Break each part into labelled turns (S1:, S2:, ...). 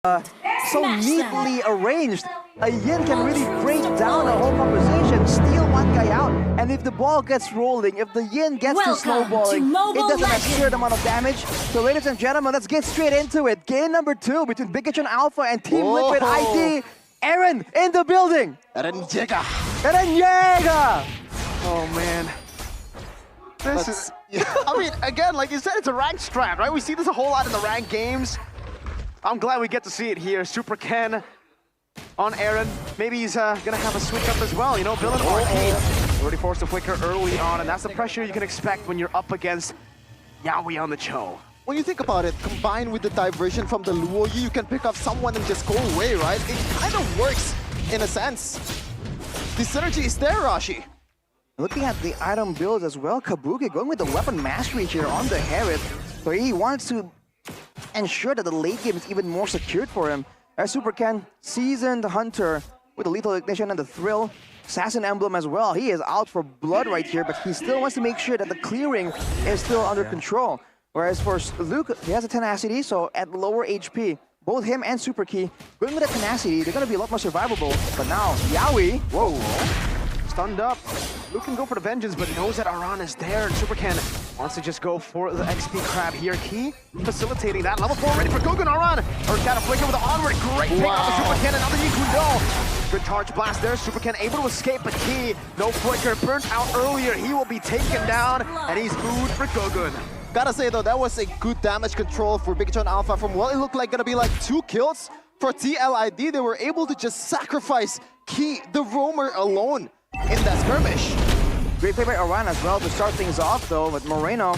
S1: so neatly arranged. A Yin can really break down a whole composition, steal one guy out, and if the ball gets rolling, if the Yin gets to snowballing, it doesn't have a certain amount of damage. So ladies and gentlemen, let's get straight into it. Game number 2 between Bigetron Alpha and Team Liquid ID. Aaron in the building.
S2: Aaron Jega.
S3: Oh man. This is, I mean, again, like you said, it's a ranked strat, right? We see this a whole lot in the ranked games. I'm glad we get to see it here. Super Ken on Aaron. Maybe he's gonna have a switch up as well, you know, build an arcade. Already forced a flicker early on, and that's the pressure you can expect when you're up against Yawi on the Cho.
S2: When you think about it, combined with the diversion from the Luo, you can pick up someone and just go away, right? It kind of works in a sense. The synergy is there, Rashi.
S1: Looking at the item builds as well, Kabuki going with the weapon mastery here on the Harriet. So he wants to ensure that the late game is even more secured for him. As Super Ken, seasoned hunter with the lethal ignition and the thrill. Assassin emblem as well. He is out for blood right here, but he still wants to make sure that the clearing is still under control. Whereas for Luke, he has a tenacity, so at lower HP, both him and Super Key going with a tenacity, they're going to be a lot more survivable. But now, Yawi, whoa,
S3: stunned up. Luke can go for the vengeance, but knows that Aran is there, and Super Ken wants to just go for the XP crab here. Key facilitating that. Level 4 ready for Gugun. Aran. Or got a flicker with the onward. Great pick off of Super Ken. Another Yikundo. Good charge blast there. Super Ken able to escape, but Key, no flicker. Burnt out earlier. He will be taken down, and he's food for Gugun.
S2: Gotta say though, that was a good damage control for Bigetron Alpha. From what it looked like gonna be like 2 kills for TLID, they were able to just sacrifice Key, the roamer, alone in that skirmish.
S1: Great play by Aran as well to start things off though, with Moreno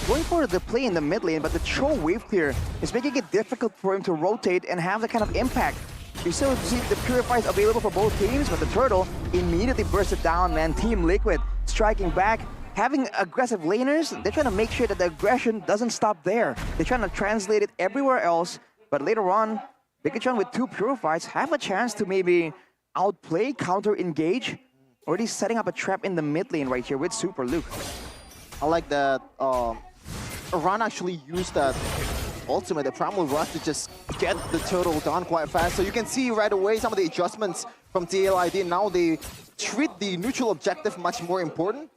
S1: going for the play in the mid lane, but the Cho wave clear is making it difficult for him to rotate and have the kind of impact. You still see the Purifies available for both teams, but the Turtle immediately bursts it down, man. Team Liquid striking back, having aggressive laners. They're trying to make sure that the aggression doesn't stop there. They're trying to translate it everywhere else, but later on, Bigetron with 2 Purifies have a chance to maybe outplay, counter-engage. Already setting up a trap in the mid lane right here with Super Luke.
S2: I like that Aran actually used that ultimate, the Primal Rush, to just get the turtle down quite fast. So you can see right away some of the adjustments from TLID. Now they treat the neutral objective much more important.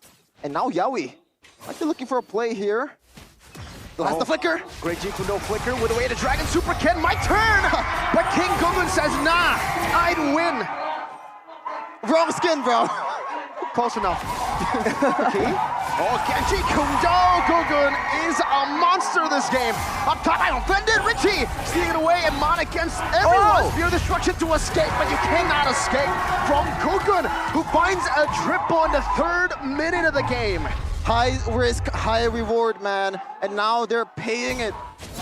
S2: And now Yawi, like they're looking for a play here. That's the flicker.
S3: Great Jikundo flicker with away to Dragon. Super Ken, my turn! But King Gugun says, nah, I'd win.
S2: Wrong skin, bro.
S3: Close enough. Okay. Oh, Genji Kundo Gugun is a monster this game. Up top, I'm offended. Richie stealing it away, and Mon against everyone. Spear destruction to escape, but you cannot escape from Gugun, who finds a triple in the 3rd minute of the game.
S2: High risk, high reward, man. And now they're paying it.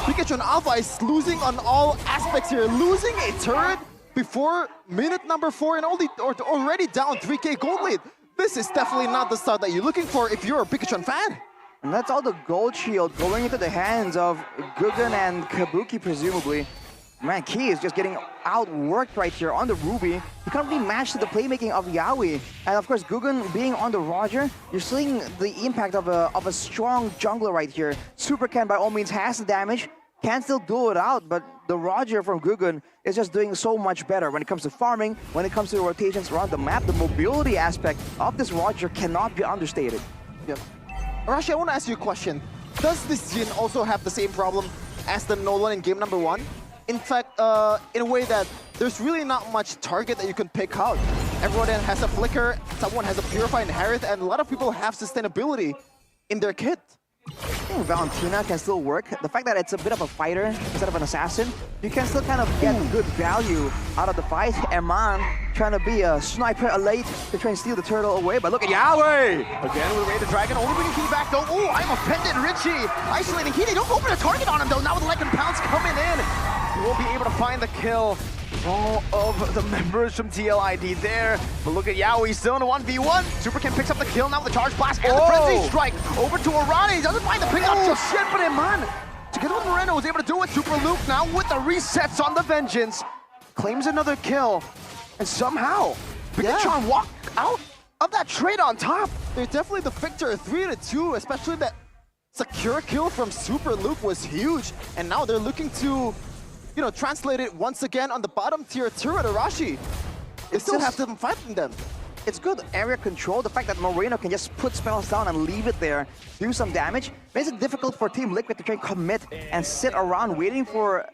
S2: Bigetron Alpha is losing on all aspects here. Losing a turret before minute number 4 and already down 3k gold lead. This is definitely not the start that you're looking for if you're a Bigetron fan.
S1: And that's all the gold shield going into the hands of Gugun and Kabuki, presumably. Man, Key is just getting outworked right here on the Ruby. He can't really match the playmaking of Yawi. And of course, Gugun being on the Roger, you're seeing the impact of a strong jungler right here. Super Ken by all means has the damage, can still duel it out, but the Roger from Gugun is just doing so much better when it comes to farming, when it comes to rotations around the map. The mobility aspect of this Roger cannot be understated.
S2: Yep. Rashi, I want to ask you a question. Does this Jin also have the same problem as the Nolan in game number 1? In fact, in a way that there's really not much target that you can pick out. Everyone has a flicker, someone has a Purify and Harith, and a lot of people have sustainability in their kit.
S1: I think Valentina can still work. The fact that it's a bit of a fighter instead of an assassin, you can still kind of get good value out of the fight. Eman trying to be a sniper late to try and steal the turtle away, but look at Yawi!
S3: Again with Ray the Dragon, only bringing Key back though. Oh, I'm offended, Richie! Isolating Key, they don't go for the target on him though. Now with Lycan Pounce coming in, he will be able to find the kill. All of the members from TLID there. But look at Yawi still in a 1v1. Super Ken picks up the kill now with the charge blast and the frenzy strike. Over to Arani. He doesn't find the pickup just yet, but Iman, together with Moreno, was able to do it. Super Luke now with the resets on the vengeance. Claims another kill. And somehow, Bigetron walked out of that trade on top.
S2: They're definitely the victor, 3-2, especially that secure kill from Super Luke was huge. And now they're looking to you know, translated once again on the bottom tier turret, Arashi. They still have them fighting them.
S1: It's good area control. The fact that Moreno can just put spells down and leave it there, do some damage, makes it difficult for Team Liquid to try and commit and sit around waiting for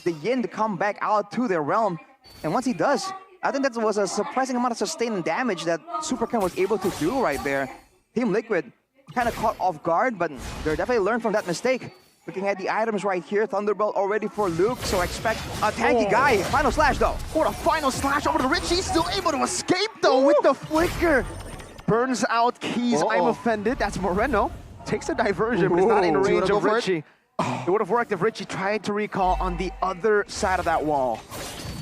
S1: the Yin to come back out to their realm. And once he does, I think that was a surprising amount of sustained damage that Supercan was able to do right there. Team Liquid kind of caught off guard, but they're definitely learned from that mistake. Looking at the items right here, Thunderbolt already for Luke, so expect a tanky guy. Final slash though.
S3: What a final slash over to Richie, still able to escape though with the flicker. Burns out keys, I'm offended. That's Moreno. Takes a diversion, but it's not in range of Richie. It would have worked if Richie tried to recall on the other side of that wall.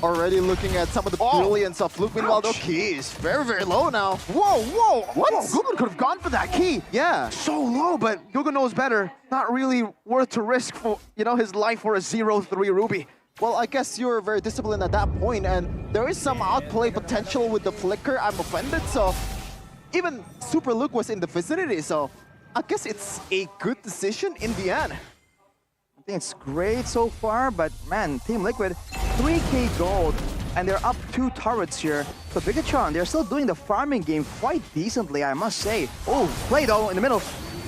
S2: Already looking at some of the brilliance of Luke. Meanwhile, the key is very, very low now.
S3: Whoa, whoa, what? Gugun could have gone for that key.
S2: Yeah.
S3: So low, but Gugun knows better. Not really worth to risk for, you know, his life for a 0-3 Ruby.
S2: Well, I guess you're very disciplined at that point, and there is some outplay potential with the flicker. I'm offended, so even Super Luke was in the vicinity, so I guess it's a good decision in the end.
S1: I think it's great so far, but man, Team Liquid, 3k gold, and they're up 2 turrets here. So Bigetron, they're still doing the farming game quite decently, I must say. Oh, play though in the middle.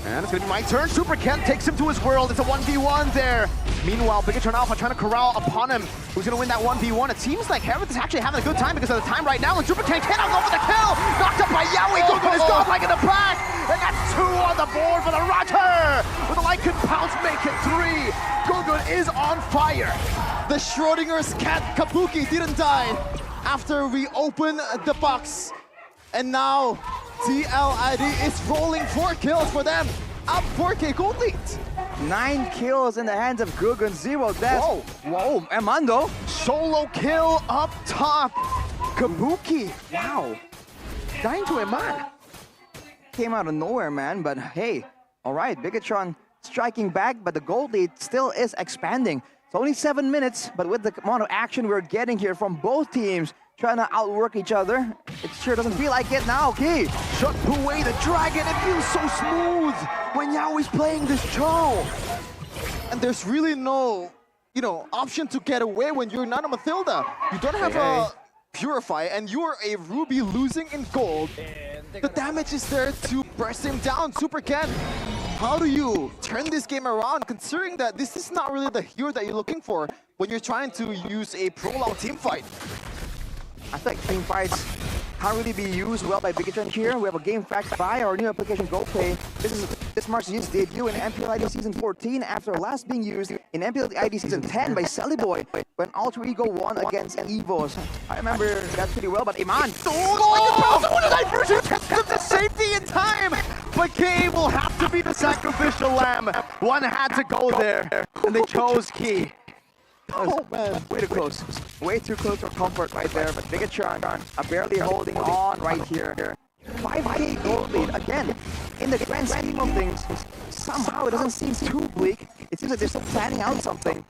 S3: And it's gonna be my turn. Super Ken takes him to his world. It's a 1v1 there. Meanwhile, Bigetron Alpha trying to corral upon him. Who's gonna win that 1v1? It seems like Hereth is actually having a good time because of the time right now, and Super Ken cannot go for the kill! Knocked up by Yowie. Gugun is gone like in the back! And that's 2 on the board for the Roger! With a Lycan Pounce, make it 3. Gugun is on fire.
S2: The Schrodinger's cat Kabuki didn't die after we open the box. And now TLID is rolling 4 kills for them. Up 4k gold lead.
S1: 9 kills in the hands of Gugun, 0 deaths. Whoa, Amando.
S3: Solo kill up top. Kabuki, wow. Dying to Eman.
S1: Came out of nowhere, man, but hey, all right, Bigetron striking back, but the gold lead still is expanding. It's only 7 minutes, but with the amount of action we're getting here from both teams, trying to outwork each other, it sure doesn't feel like it now, Key.
S3: Shut away the dragon, it feels so smooth when Yaoi's playing this Cho.
S2: And there's really no, you know, option to get away when you're not a Mathilda. You don't have a Purify, and you're a Ruby losing in gold. The damage is there to press him down. Super Ken, how do you turn this game around, considering that this is not really the hero that you're looking for when you're trying to use a prolonged team fight?
S1: I think team fights can't really be used well by Bigetron here. We have a game fact by our new application GoPlay. This marks his debut in MPL ID Season 14 after last being used in MPL ID Season 10 by Boy when Alter Ego won against Evos. I remember that pretty well, but Iman.
S3: Kept the safety in time, but Key will have to be the sacrificial lamb. One had to go there, and they chose Key.
S1: Oh man, way too close. Way too close for comfort right there, but Bigetron are barely holding on right here. 5k gold lead again. In the grand scheme of things, somehow it doesn't seem too bleak. It seems like they're still planning out something.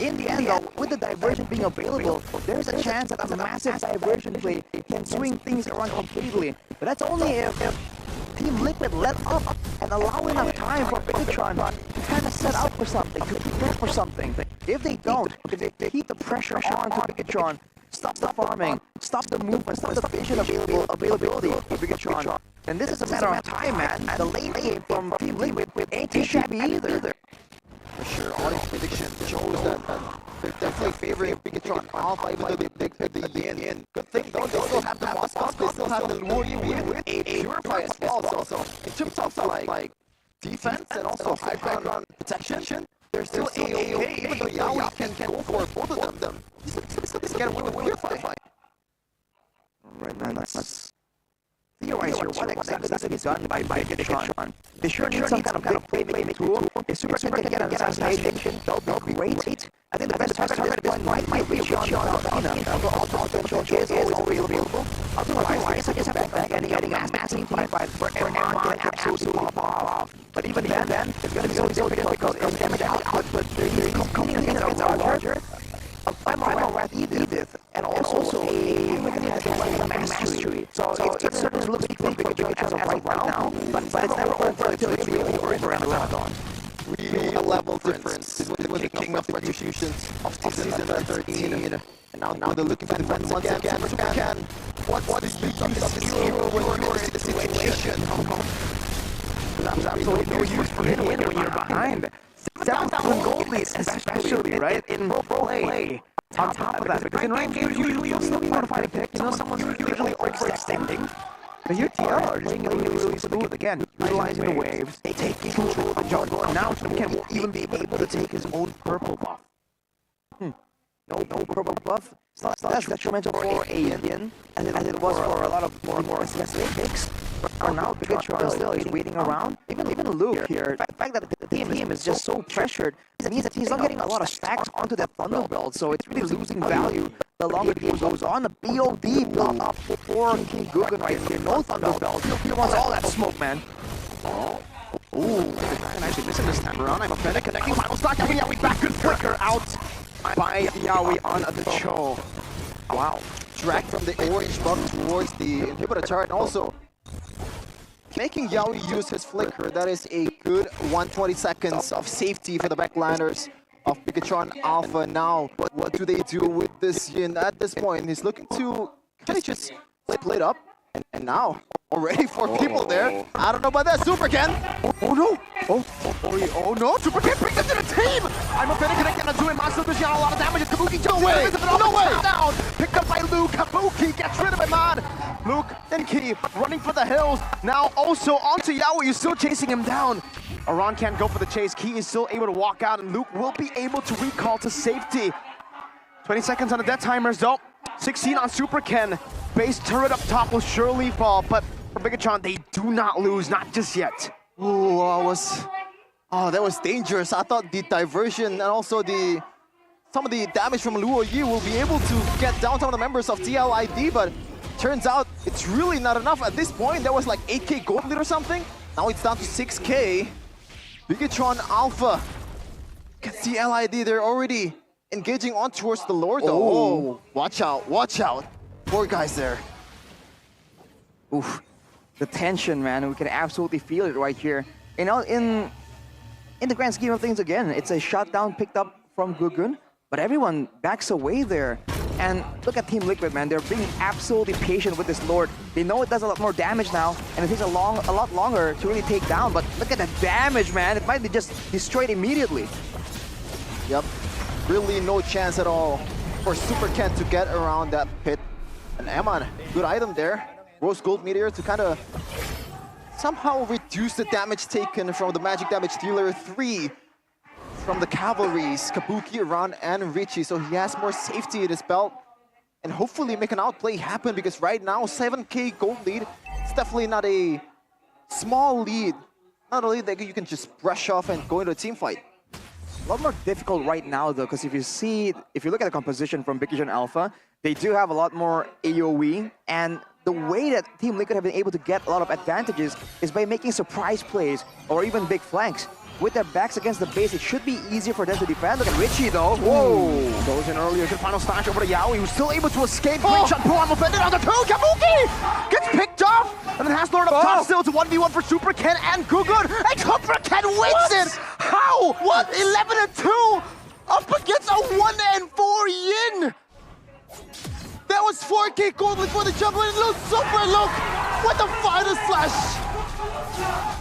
S1: In the end though, with the diversion being available, there's a chance that a massive diversion play can swing things around completely. But that's only if Team Liquid let up and allow enough time for Bigetron to kind of set up for something, to prepare for something. If they don't, if they keep the pressure on to Bigetron, stop the farming, stop the movement, stop the vision availability of Bigetron, then this is a matter of time, man. The lane game from Team Liquid ain't too shabby either.
S2: For sure, all these predictions shows that they're definitely favoring Bigetron Alpha, even though they picked at the end. Good thing though, they still have the Moss, they still have the Lori with a Purify as well. So in terms of like defense and also high ground protection, they're still A-OK, even though Yaoi can go for both of them. He's get away with Purify.
S1: Alright, man, let's theorize here what exactly needs to be done by Bigetron. They sure need some kind of big playmaking tool. If Super can get an assassination, that'll be great. I think the best target at this point might be Sean Alpina, although all potential is always available. Otherwise, I guess I'm getting a massive fight for everyone can absolutely pop off. But even then, it's going to be so difficult because it's damage output, but there's coming in against our larger. I'm alright Edith, and also a mastery. So it certainly looks big for Bigetron as of right now, but it's never over until it's really over in the marathon.
S2: real level difference between the king of executions of season 13. And now they're looking to defend once again. What's the use of this hero when you're in the situation?
S1: There's absolutely no use for it when you're behind. 7,000 gold leads, especially right in play. On top of that, because in range games, usually you'll still fortify the pick. Someone's usually overextending. But your TR is playing really smooth again, utilizing the waves, taking control of the jungle, and now Ken won't even be able to take his own purple buff. No purple buff. It's not as detrimental for Aiden as it was for a lot of more specific picks. For now, Bigetron still is waiting around. Even Luke here, the fact that the team is just so pressured, it means that he's not getting a lot of stacks onto that thunder belt, so it's really losing value the longer the game goes on. The BOD built up for King Guggen right here. No thunder belt. He wants all that smoke, man.
S3: Ooh, actually missing this time around. I'm a Fennec connecting final stock. Yawi back and flicker out by Yawi on the Cho.
S2: Wow. Drag from the orange buff towards the inhibitor turret, and also making Yawi use his flicker. That is a good 120 seconds of safety for the backliners of Bigetron Alpha. Now, what do they do with this Yin at this point? He's looking to kind of just split up. And now, already 4 people there. I don't know about that. Super Ken!
S3: Oh no! Oh no! Super Ken brings it to the team! I'm a Fennec connecting on doing Master Vision a lot of damage. Kabuki
S2: No way! No way!
S3: Down! Picked up by Luke. Kabuki gets rid of him, man! Luke and Key running for the hills. Now also onto Yaoi, who's still chasing him down. Aran can't go for the chase. Key is still able to walk out, and Luke will be able to recall to safety. 20 seconds on the death timers, though. 16 on Super Ken. Base turret up top will surely fall, but for Bigetron, they do not lose, not just yet.
S2: Oh, that was dangerous. I thought the diversion and also some of the damage from Luo Yi will be able to get down some of the members of TLID, but turns out it's really not enough at this point. There was like 8k gold lead or something. Now it's down to 6k. Bigetron Alpha. TLID, they're already engaging on towards the Lord though. Oh, watch out, watch out. 4 guys there.
S1: Oof. The tension, man. We can absolutely feel it right here. You know, in the grand scheme of things, again, it's a shutdown picked up from Guggen, but everyone backs away there. And look at Team Liquid, man. They're being absolutely patient with this Lord. They know it does a lot more damage now, and it takes a lot longer to really take down. But look at the damage, man. It might be just destroyed immediately.
S2: Yep. Really no chance at all for Super Ken to get around that pit. And Eman, good item there. Rose Gold Meteor to kind of somehow reduce the damage taken from the Magic Damage Dealer 3 from the Cavalries, Kabuki, Ran, and Richie. So he has more safety in his belt and hopefully make an outplay happen, because right now 7k gold lead, it's definitely not a small lead. Not a lead that you can just brush off and go into a team fight.
S1: A lot more difficult right now, though, because if you look at the composition from Bigetron Alpha, they do have a lot more AoE, and the way that Team Liquid have been able to get a lot of advantages is by making surprise plays or even big flanks. With their backs against the base, it should be easier for them to defend. Look at Richie, though.
S3: Whoa! Goes in earlier. Good final stash over to Yaoi, who's still able to escape. Great shot, pull on offended on the 2. Kabuki gets picked off, and then has Lord up top still. It's a 1v1 for Super Ken and Guggen. And Super Ken wins it! How? What? 11-2 up against a 1-4 Yin!
S2: That was 4k gold lead for the jump, and look, Super, look! What the final slash!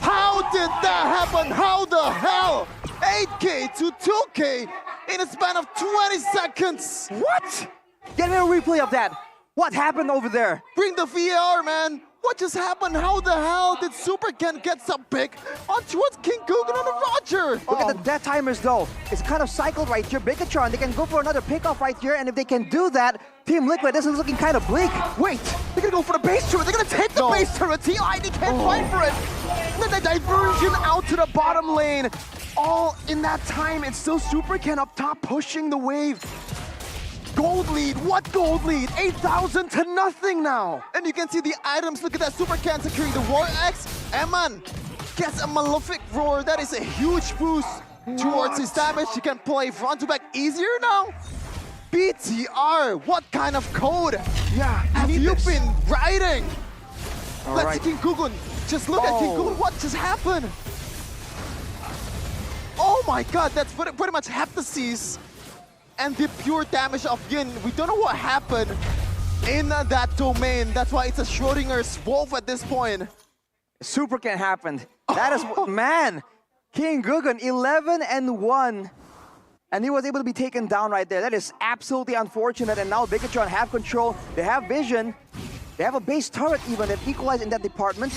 S2: How did that happen? How the hell? 8k to 2k in a span of 20 seconds!
S1: What? Get me a replay of that. What happened over there?
S2: Bring the VAR, man! What just happened? How the hell did Super Ken get some pick on towards King Guggen and Roger?
S1: Look at the death timers, though. It's kind of cycled right here. Bigetron, they can go for another pickoff right here, and if they can do that, Team Liquid, this is looking kind of bleak.
S3: Wait, they're gonna go for the base turret. They're gonna take the base turret. TLID can't fight for it. Then the diversion out to the bottom lane. All in that time, it's still Super Ken up top pushing the wave. Gold lead, what gold lead? 8,000 to nothing now.
S2: And you can see the items. Look at that, Super Ken securing the War Axe. Eman gets a Malefic Roar. That is a huge boost towards his damage. He can play front to back easier now. BTR, what kind of code have you been writing? Let's see King Guggen. Just look at King Guggen. What just happened? Oh my god, that's pretty much Heptasis. And the pure damage of Yin. We don't know what happened in that domain. That's why it's a Schrodinger's wolf at this point.
S1: Super can happen. That is, man, King Gugun 11-1. And he was able to be taken down right there. That is absolutely unfortunate. And now Bigetron have control. They have vision. They have a base turret even. They've equalized in that department.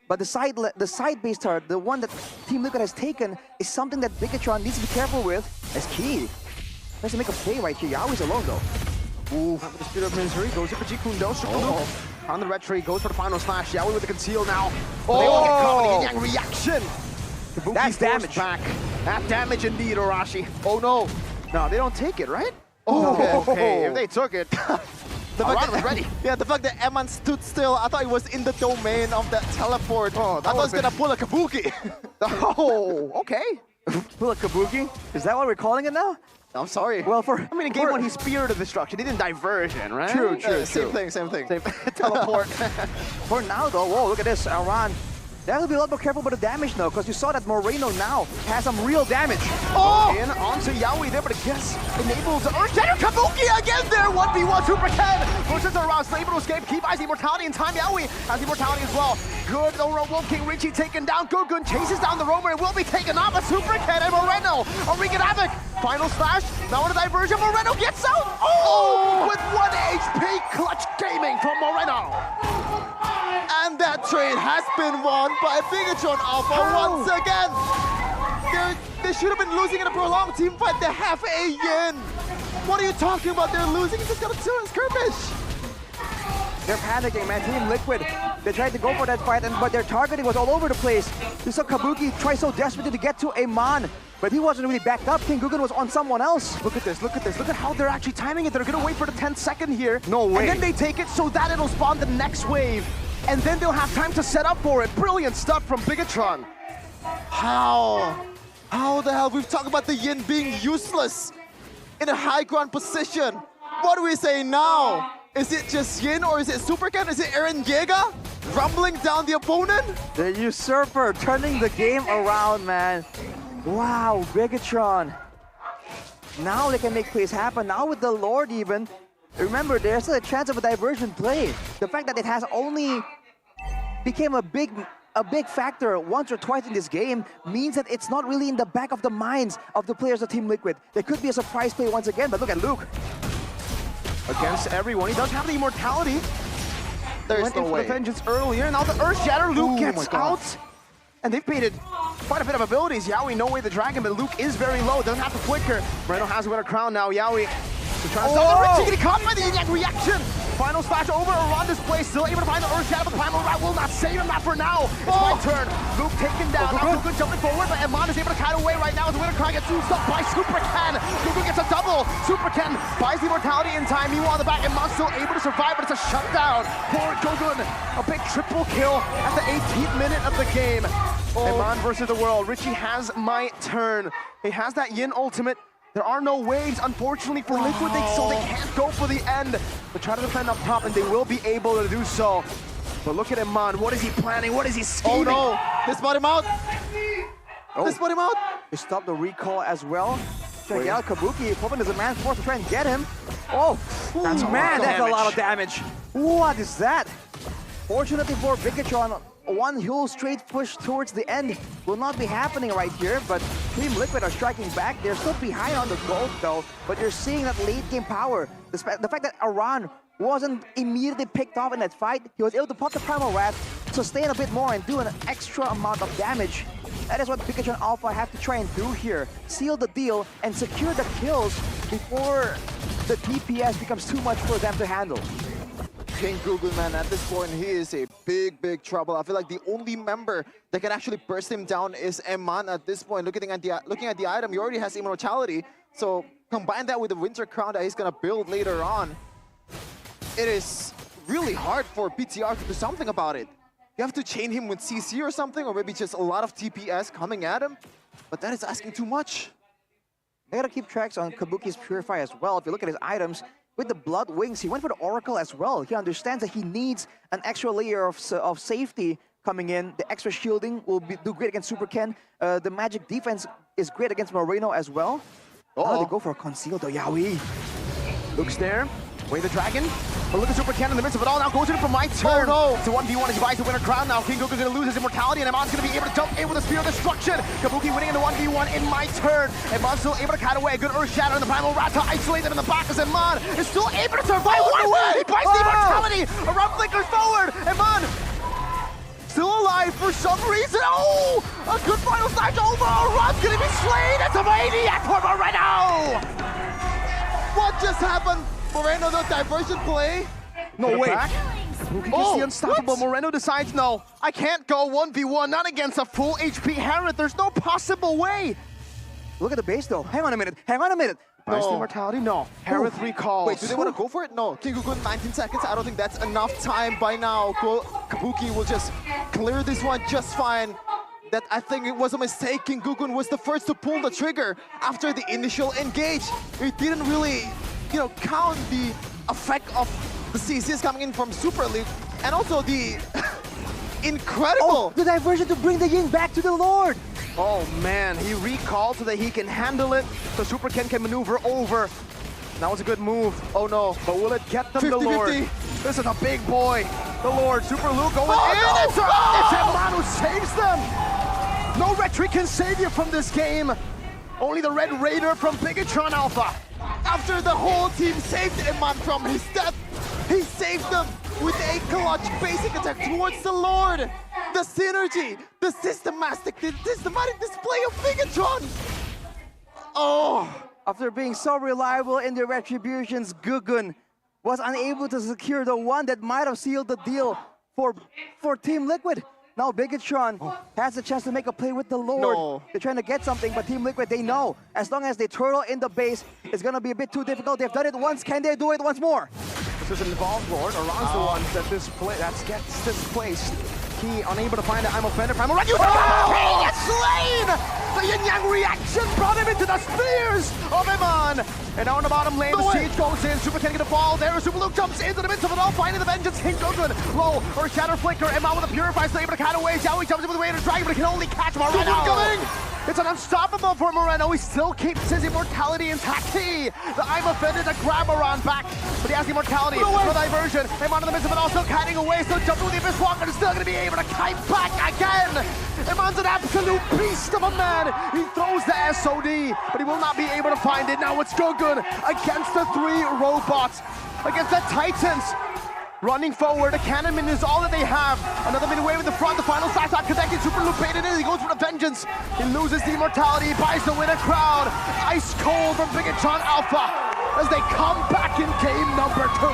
S1: But the side base turret, the one that Team Liquid has taken, is something that Bigetron needs to be careful with as key. Tries to make a play right here. Yaoi's alone though.
S3: Ooh, with the Spirit of Misery, goes to Kundo. On the red tree, goes for the final slash. Yaoi with the conceal now. Oh! They all get caught. Yin Yang reaction. Kabuki
S1: That's damage.
S3: Back. That damage indeed, Arashi.
S2: Oh no.
S3: No, they don't take it, right?
S2: Oh,
S3: Okay, if they took it.
S2: The
S3: Aran
S2: fact
S3: was
S2: that,
S3: ready.
S2: Yeah, the fact that Eman stood still, I thought it was in the domain of that teleport.
S3: Oh,
S2: I
S3: that
S2: thought it was
S3: would've
S2: gonna pull a Kabuki.
S3: Oh, okay.
S1: Pull a Kabuki? Is that what we're calling it now?
S2: I'm sorry.
S1: Well, for
S3: I mean, in game one, he speared of destruction. He didn't diversion, right?
S1: True.
S2: Same thing.
S3: Teleport.
S1: For now though, whoa, look at this, Aran. They have to be a lot more careful about the damage though, because you saw that Moreno now has some real damage.
S3: Oh! In onto Yaoi there, but I guess enables Earth Shatter Kabuki again there! 1v1 Super Ken versus Aran, able to escape, keep Ice Immortality in time. Yaoi has Immortality as well. Good over Wolf King Richie taken down. Gugun chases down the Roamer and will be taken off. But Super Ken and Moreno are wreaking havoc. Final slash, now on a diversion. Moreno gets out! Oh! With 1 HP, clutch gaming from Moreno.
S2: And that trade has been won by Bigetron Alpha once again. They should have been losing in a prolonged team fight. They have a Yin. What are you talking about? They're losing. It's just got a 2 skirmish.
S1: They're panicking, man. Team Liquid, they tried to go for that fight, but their targeting was all over the place. You saw Kabuki try so desperately to get to Amon, but he wasn't really backed up. King Gugun was on someone else.
S3: Look at this, look at this. Look at how they're actually timing it. They're gonna wait for the 10th second here.
S1: No way.
S3: And then they take it so that it'll spawn the next wave. And then they'll have time to set up for it. Brilliant stuff from Bigetron.
S2: How the hell? We've talked about the Yin being useless in a high ground position. What do we say now? Is it just Yin or is it Super Ken? Is it Eren Yeager rumbling down the opponent?
S1: The usurper turning the game around, man. Wow, Bigetron. Now they can make plays happen. Now with the Lord even. Remember, there's still a chance of a diversion play. The fact that it has only became a big factor once or twice in this game means that it's not really in the back of the minds of the players of Team Liquid. There could be a surprise play once again, but look at Luke.
S3: Against everyone, he does have the immortality.
S2: There's
S3: Went
S2: no
S3: in for
S2: way.
S3: the vengeance earlier. Now the Earth Shatter, Luke
S2: Ooh,
S3: gets
S2: my God.
S3: out. And they've baited quite a bit of abilities. Yaoi, no way the dragon, but Luke is very low. Doesn't have to flicker. Moreno has a winner crown now. Yaoi trying to stop the Richie, getting caught by the Yin Yang reaction. Final slash over around this place. Still able to find the Earth Shadow, but the Primal Rat will not save him. Not for now. It's my turn. Luke taken down. Now Gugun jumping forward, but Amon is able to kite away right now. The winner crown gets used up by Super Ken. Gugun gets a double. Super Ken buys the immortality in time. Meanwhile, on the back, Amon's still able to survive, but it's a shutdown. Poor Gugun. A big triple kill at the 18th minute of the game. Amon versus the world. Richie has my turn. He has that Yin ultimate. There are no waves, unfortunately, for Liquid, so they can't go for the end. But try to defend up top, and they will be able to do so. But look at Amon. What is he planning? What is he scheming?
S2: Oh no! They spot him out! They spot him out!
S1: They stopped the recall as well. Check out Kabuki, hoping there's a man force to try and get him. Oh,
S3: That's a lot
S1: man,
S3: of
S1: that's a lot
S3: damage.
S1: of damage. What is that? Fortunately for Bigetron, one whole straight push towards the end will not be happening right here, but Team Liquid are striking back. They're still behind on the gold though, but you're seeing that late game power. The fact that Aran wasn't immediately picked off in that fight, he was able to pop the Primal Rat, sustain a bit more and do an extra amount of damage. That is what Bigetron Alpha have to try and do here. Seal the deal and secure the kills before the DPS becomes too much for them to handle.
S2: King Gugun, man, at this point, he is a big trouble. I feel like the only member that can actually burst him down is Eman at this point. Looking at the item, he already has immortality. So combine that with the Winter Crown that he's gonna build later on. It is really hard for BTR to do something about it. You have to chain him with CC or something, or maybe just a lot of TPS coming at him. But that is asking too much.
S1: They gotta keep tracks on Kabuki's Purify as well. If you look at his items, with the Blood Wings, he went for the Oracle as well. He understands that he needs an extra layer of safety coming in. The extra shielding will do great against Super Ken. The magic defense is great against Moreno as well. Oh, they go for a conceal though. Yaoi
S3: Looks there. Way the dragon. But look at Super Ken in the midst of it all now. Goes in for my turn.
S2: Oh, no.
S3: It's a 1v1 as he buys the winner crown now. King Goku gonna lose his immortality, and Emon's gonna be able to jump in with a Spear of Destruction. Kabuki winning in the 1v1 in my turn. Emon's still able to cut away. A good Earth Shatter in the Primal Rat to isolate them in the back as Emon is still able to survive. He buys the immortality. A run flickers forward. Emon still alive for some reason. Oh, a good final snatch over. Ron's gonna be slain. It's a maniac for Moreno.
S2: What just happened? Moreno, the diversion play?
S3: No way.
S2: back?
S3: Kabuki gets the unstoppable.
S2: what?
S3: Moreno decides, no, I can't go 1v1, not against a full HP Harith. There's no possible way.
S1: Look at the base though. Hang on a minute. Hang on a minute.
S3: Buys the
S2: No.
S3: immortality? No. Harith recalls.
S2: Wait, do they want to go for it? No. King Goku 19 seconds. I don't think that's enough time by now. Kabuki will just clear this one just fine. That I think it was a mistake. King Goku was the first to pull the trigger after the initial engage. It didn't really, count the effect of the CCs coming in from Super League, and also the incredible.
S1: The diversion to bring the Yin back to the Lord.
S3: Oh man, he recalled so that he can handle it, so Super Ken can maneuver over. That was a good move.
S2: Oh no.
S3: But will it get them
S2: 50-50.
S3: the Lord? This is a big boy. The Lord, Super Luke going in.
S2: no!
S3: It's Emon who saves them. No retreat can save you from this game. Only the Red Raider from Bigetron Alpha.
S2: After the whole team saved Eman from his death, he saved them with a clutch basic attack towards the Lord. The synergy, the systematic display of Bigetron. Oh.
S1: After being so reliable in their retributions, Gugun was unable to secure the one that might have sealed the deal for Team Liquid. Now Bigetron has a chance to make a play with the Lord.
S2: No.
S1: They're trying to get something, but Team Liquid, they know as long as they turtle in the base, it's gonna be a bit too difficult. They've done it once, can they do it once more?
S3: This is an involved Lord. Iran's the one that gets displaced. He unable to find it. I'm offended. Primal Red. He gets slain! The Yin Yang reaction brought him into the spears of Eman. And now on the bottom lane, the siege goes in. Super Ken gonna fall there. Super Luke jumps into the midst of it all, finding the vengeance. King Goku low or Shatter Flicker. Eman with a Purify, still able to cut away. Xiaoyi jumps in with the Raider Dragon, but he can only catch Moreno. It's an unstoppable for Moreno. He still keeps his immortality intact. The I'm offended to grab Iran back, but he has the immortality for diversion. Eman in the midst of it all, still kiting away, still jumping with the Abyss Walker, and still gonna be able to kite back again. Eman's an absolute beast of a man. He throws the SOD, but he will not be able to find it. Now it's Gogun against the 3 robots, against the Titans. Running forward, a Cannonman is all that they have. Another mini wave in the front, the final slash not connected. Super Luke baited in, he goes for the vengeance. He loses the immortality, buys the winner crowd. Ice cold from Bigetron Alpha as they come back in game number 2.